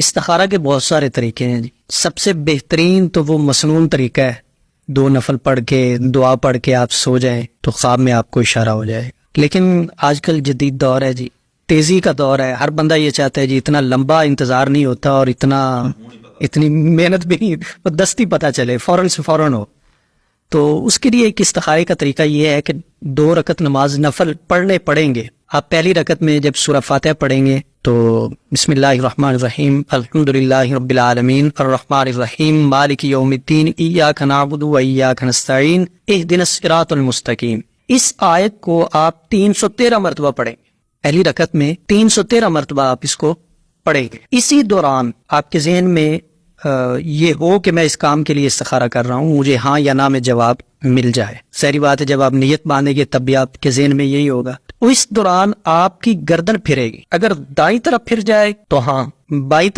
استخارہ کے بہت سارے طریقے ہیں جی. سب سے بہترین تو وہ مسنون طریقہ ہے، 2 نفل پڑھ کے دعا پڑھ کے آپ سو جائیں تو خواب میں آپ کو اشارہ ہو جائے. لیکن آج کل جدید دور ہے جی، تیزی کا دور ہے، ہر بندہ یہ چاہتا ہے جی اتنا لمبا انتظار نہیں ہوتا اور اتنی محنت بھی نہیں، دستی پتہ چلے فوراً سے فوراً ہو. تو اس کے لیے ایک استخارے کا طریقہ یہ ہے کہ 2 رکعت نماز نفل پڑھیں گے. آپ پہلی رکعت میں جب سورہ فاتحہ پڑھیں گے تو بسم اللہ الرحمن الرحیم الحمدللہ رب العالمین الرحمن الرحیم مالک یوم الدین ایاک نعبد و ایاک نستعین اہدنا الصراط المستقیم. اس آیت کو آپ 313 مرتبہ پڑھیں گے. پہلی رکعت میں 313 مرتبہ آپ اس کو پڑھیں گے. اسی دوران آپ کے ذہن میں یہ ہو کہ میں اس کام کے لیے استخارہ کر رہا ہوں، مجھے ہاں یا نہ میں جواب مل جائے. سہری بات ہے جب آپ نیت باندھیں گے تب بھی آپ کے ذہن میں یہی ہوگا. تو اس دوران آپ کی گردن پھرے گی، اگر دائیں طرف پھر جائے تو ہاں، بائیں